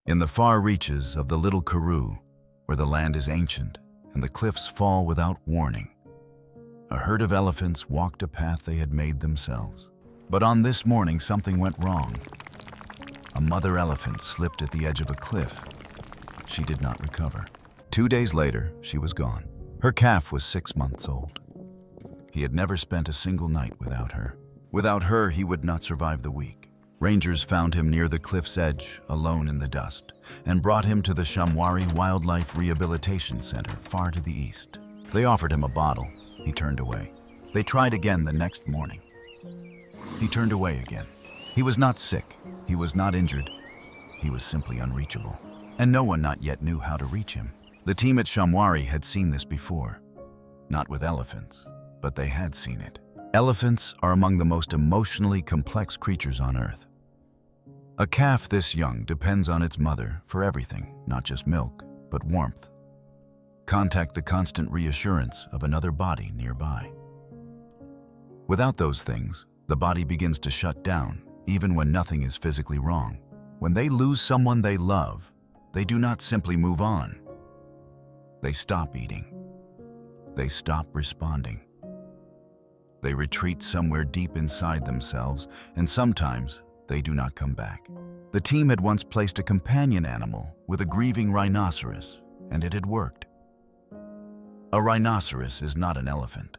In the far reaches of the little Karoo, where the land is ancient and the cliffs fall without warning, a herd of elephants walked a path they had made themselves. But on this morning, something went wrong. A mother elephant slipped at the edge of a cliff. She did not recover. 2 days later, she was gone. Her calf was 6 months old. He had never spent a single night without her. Without her, he would not survive the week. Rangers found him near the cliff's edge, alone in the dust, and brought him to the Shamwari Wildlife Rehabilitation Center, far to the east. They offered him a bottle. He turned away. They tried again the next morning. He turned away again. He was not sick. He was not injured. He was simply unreachable. And no one not yet knew how to reach him. The team at Shamwari had seen this before. Not with elephants, but they had seen it. Elephants are among the most emotionally complex creatures on Earth. A calf this young depends on its mother for everything, not just milk, but warmth. Contact, the constant reassurance of another body nearby. Without those things, the body begins to shut down, even when nothing is physically wrong. When they lose someone they love, they do not simply move on. They stop eating. They stop responding. They retreat somewhere deep inside themselves, and sometimes they do not come back. The team had once placed a companion animal with a grieving rhinoceros, and it had worked. A rhinoceros is not an elephant.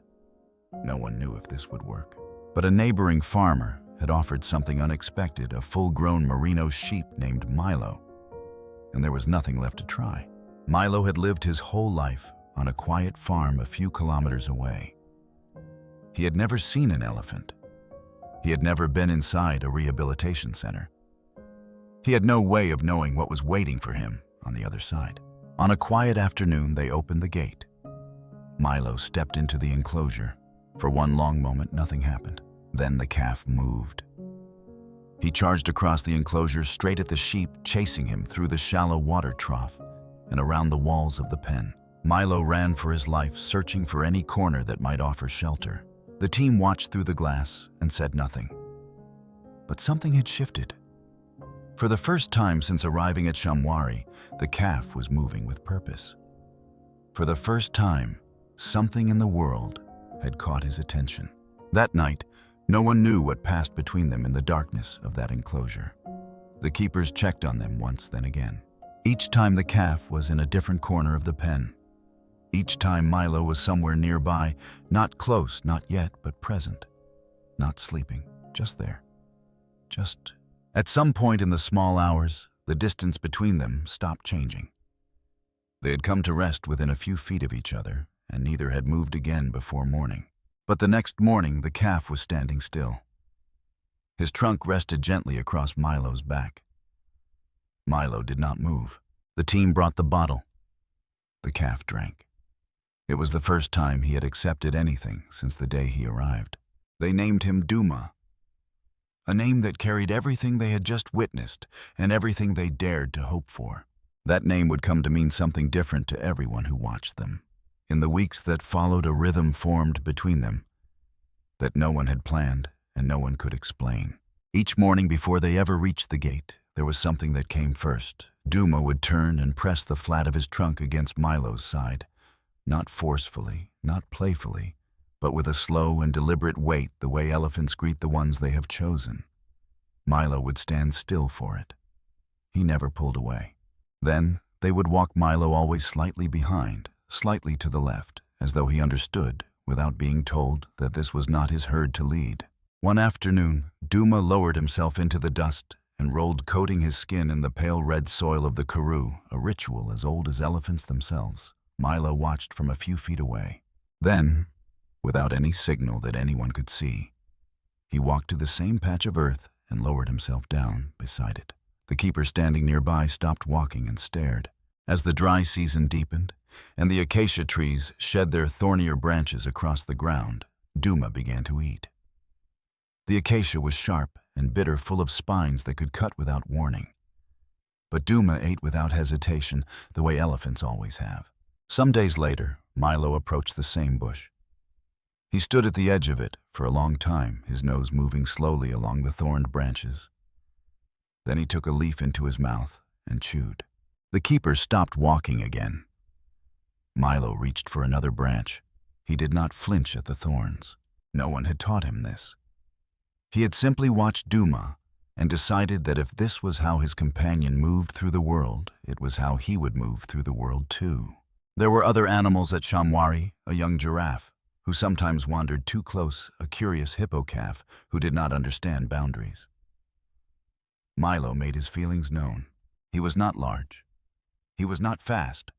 No one knew if this would work. But a neighboring farmer had offered something unexpected, a full-grown Merino sheep named Milo, and there was nothing left to try. Milo had lived his whole life on a quiet farm a few kilometers away. He had never seen an elephant. He had never been inside a rehabilitation center. He had no way of knowing what was waiting for him on the other side. On a quiet afternoon, they opened the gate. Milo stepped into the enclosure. For one long moment, nothing happened. Then the calf moved. He charged across the enclosure straight at the sheep, chasing him through the shallow water trough and around the walls of the pen. Milo ran for his life, searching for any corner that might offer shelter. The team watched through the glass and said nothing. But something had shifted. For the first time since arriving at Shamwari, the calf was moving with purpose. For the first time, something in the world had caught his attention. That night, no one knew what passed between them in the darkness of that enclosure. The keepers checked on them once, then again. Each time the calf was in a different corner of the pen. Each time Milo was somewhere nearby, not close, not yet, but present. Not sleeping, just there. Just. At some point in the small hours, the distance between them stopped changing. They had come to rest within a few feet of each other, and neither had moved again before morning. But the next morning, the calf was standing still. His trunk rested gently across Milo's back. Milo did not move. The team brought the bottle. The calf drank. It was the first time he had accepted anything since the day he arrived. They named him Duma, a name that carried everything they had just witnessed and everything they dared to hope for. That name would come to mean something different to everyone who watched them. In the weeks that followed, a rhythm formed between them that no one had planned and no one could explain. Each morning before they ever reached the gate, there was something that came first. Duma would turn and press the flat of his trunk against Milo's side, not forcefully, not playfully, but with a slow and deliberate weight, the way elephants greet the ones they have chosen. Milo would stand still for it. He never pulled away. Then they would walk Milo always slightly behind, slightly to the left, as though he understood, without being told, that this was not his herd to lead. One afternoon, Duma lowered himself into the dust and rolled, coating his skin in the pale red soil of the Karoo, a ritual as old as elephants themselves. Milo watched from a few feet away. Then, without any signal that anyone could see, he walked to the same patch of earth and lowered himself down beside it. The keeper standing nearby stopped walking and stared. As the dry season deepened, and the acacia trees shed their thornier branches across the ground, Duma began to eat. The acacia was sharp and bitter, full of spines that could cut without warning. But Duma ate without hesitation, the way elephants always have. Some days later, Milo approached the same bush. He stood at the edge of it for a long time, his nose moving slowly along the thorned branches. Then he took a leaf into his mouth and chewed. The keeper stopped walking again. Milo reached for another branch. He did not flinch at the thorns. No one had taught him this. He had simply watched Duma and decided that if this was how his companion moved through the world, it was how he would move through the world too. There were other animals at Shamwari, a young giraffe, who sometimes wandered too close, a curious hippo calf who did not understand boundaries. Milo made his feelings known. He was not large. He was not fast.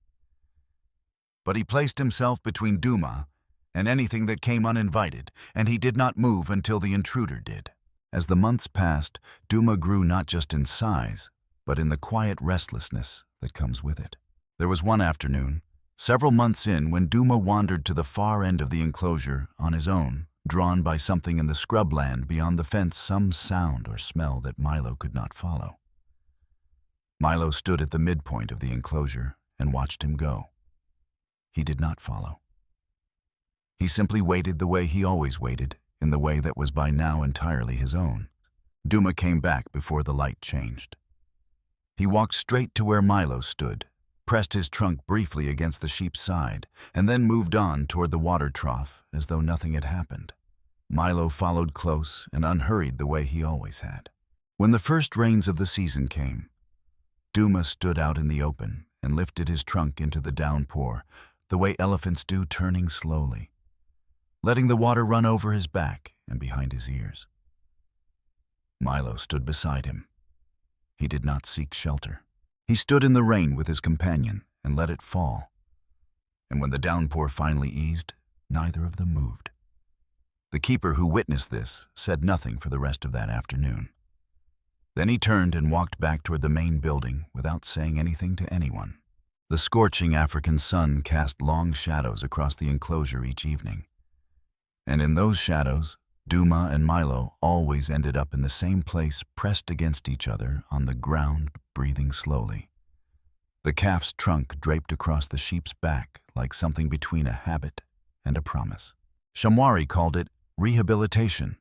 But he placed himself between Duma and anything that came uninvited, and he did not move until the intruder did. As the months passed, Duma grew not just in size, but in the quiet restlessness that comes with it. There was one afternoon, several months in, when Duma wandered to the far end of the enclosure on his own, drawn by something in the scrubland beyond the fence, some sound or smell that Milo could not follow. Milo stood at the midpoint of the enclosure and watched him go. He did not follow. He simply waited the way he always waited, in the way that was by now entirely his own. Duma came back before the light changed. He walked straight to where Milo stood, pressed his trunk briefly against the sheep's side, and then moved on toward the water trough as though nothing had happened. Milo followed close and unhurried the way he always had. When the first rains of the season came, Duma stood out in the open and lifted his trunk into the downpour, the way elephants do, turning slowly, letting the water run over his back and behind his ears. Milo stood beside him. He did not seek shelter. He stood in the rain with his companion and let it fall. And when the downpour finally eased, neither of them moved. The keeper who witnessed this said nothing for the rest of that afternoon. Then he turned and walked back toward the main building without saying anything to anyone. The scorching African sun cast long shadows across the enclosure each evening. And in those shadows, Duma and Milo always ended up in the same place, pressed against each other on the ground, breathing slowly. The calf's trunk draped across the sheep's back like something between a habit and a promise. Shamwari called it rehabilitation.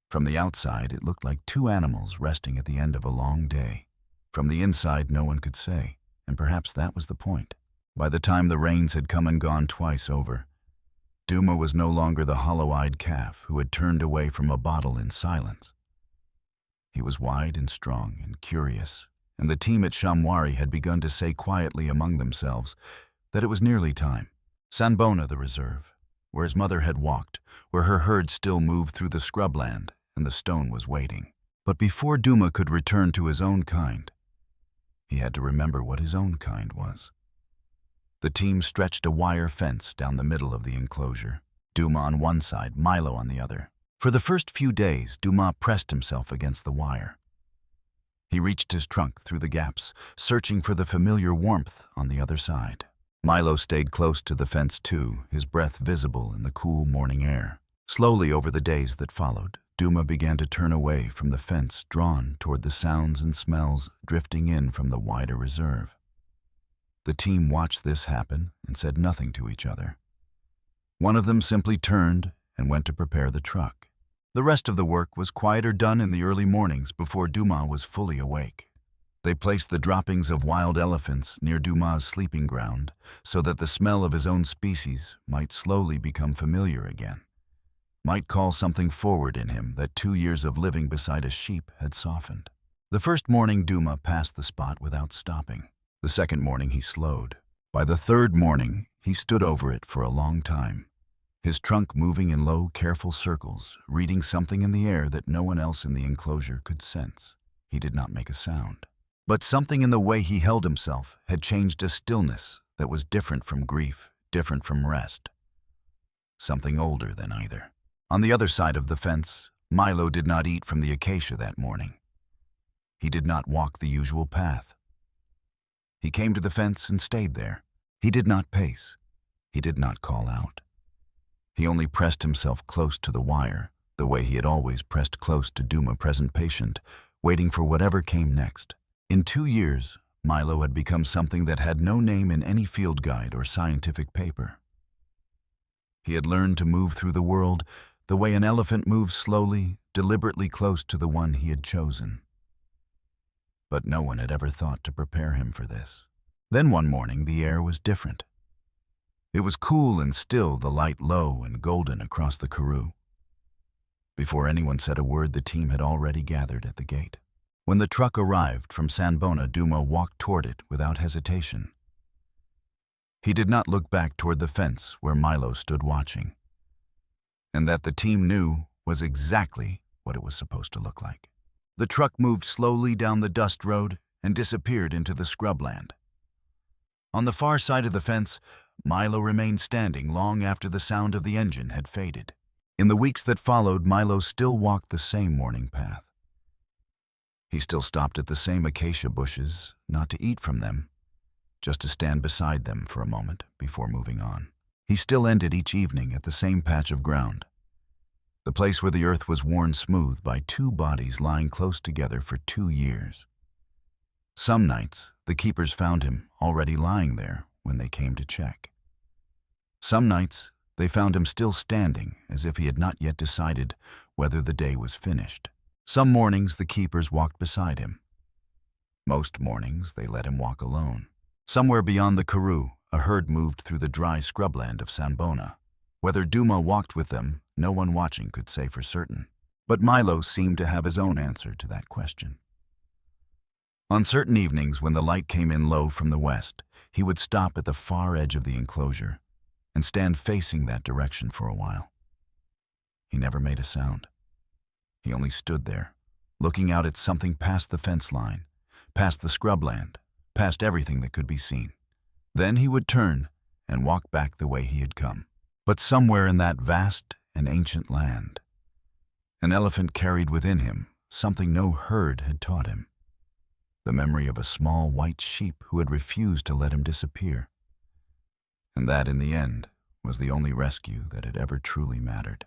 From the outside, it looked like two animals resting at the end of a long day. From the inside, no one could say, and perhaps that was the point. By the time the rains had come and gone twice over, Duma was no longer the hollow-eyed calf who had turned away from a bottle in silence. He was wide and strong and curious, and the team at Shamwari had begun to say quietly among themselves that it was nearly time. Sanbona, the reserve, where his mother had walked, where her herd still moved through the scrubland, and the stone was waiting. But before Duma could return to his own kind, he had to remember what his own kind was. The team stretched a wire fence down the middle of the enclosure, Duma on one side, Milo on the other. For the first few days, Duma pressed himself against the wire. He reached his trunk through the gaps, searching for the familiar warmth on the other side. Milo stayed close to the fence too, his breath visible in the cool morning air. Slowly over the days that followed, Duma began to turn away from the fence, drawn toward the sounds and smells drifting in from the wider reserve. The team watched this happen and said nothing to each other. One of them simply turned and went to prepare the truck. The rest of the work was quieter, done in the early mornings before Duma was fully awake. They placed the droppings of wild elephants near Duma's sleeping ground so that the smell of his own species might slowly become familiar again, might call something forward in him that 2 years of living beside a sheep had softened. The first morning, Duma passed the spot without stopping. The second morning, he slowed. By the third morning, he stood over it for a long time, his trunk moving in low, careful circles, reading something in the air that no one else in the enclosure could sense. He did not make a sound. But something in the way he held himself had changed a stillness that was different from grief, different from rest. Something older than either. On the other side of the fence, Milo did not eat from the acacia that morning. He did not walk the usual path. He came to the fence and stayed there. He did not pace. He did not call out. He only pressed himself close to the wire, the way he had always pressed close to Duma, present patient, waiting for whatever came next. In 2 years, Milo had become something that had no name in any field guide or scientific paper. He had learned to move through the world the way an elephant moves slowly, deliberately close to the one he had chosen. but no one had ever thought to prepare him for this. Then one morning, the air was different. It was cool and still, the light low and golden across the karoo. Before anyone said a word, the team had already gathered at the gate. When the truck arrived from Sanbona, Duma walked toward it without hesitation. He did not look back toward the fence where Milo stood watching. And that, the team knew, was exactly what it was supposed to look like. The truck moved slowly down the dust road and disappeared into the scrubland. On the far side of the fence, Milo remained standing long after the sound of the engine had faded. In the weeks that followed, Milo still walked the same morning path. He still stopped at the same acacia bushes, not to eat from them, just to stand beside them for a moment before moving on. He still ended each evening at the same patch of ground, the place where the earth was worn smooth by two bodies lying close together for 2 years. Some nights, the keepers found him already lying there when they came to check. Some nights, they found him still standing, as if he had not yet decided whether the day was finished. Some mornings, the keepers walked beside him. Most mornings, they let him walk alone. Somewhere beyond the karoo, a herd moved through the dry scrubland of Sanbona. Whether Duma walked with them, no one watching could say for certain. But Milo seemed to have his own answer to that question. On certain evenings, when the light came in low from the west, he would stop at the far edge of the enclosure and stand facing that direction for a while. He never made a sound. He only stood there, looking out at something past the fence line, past the scrubland, past everything that could be seen. Then he would turn and walk back the way he had come. But somewhere in that vast and ancient land, an elephant carried within him something no herd had taught him. The memory of a small white sheep who had refused to let him disappear. And that, in the end, was the only rescue that had ever truly mattered.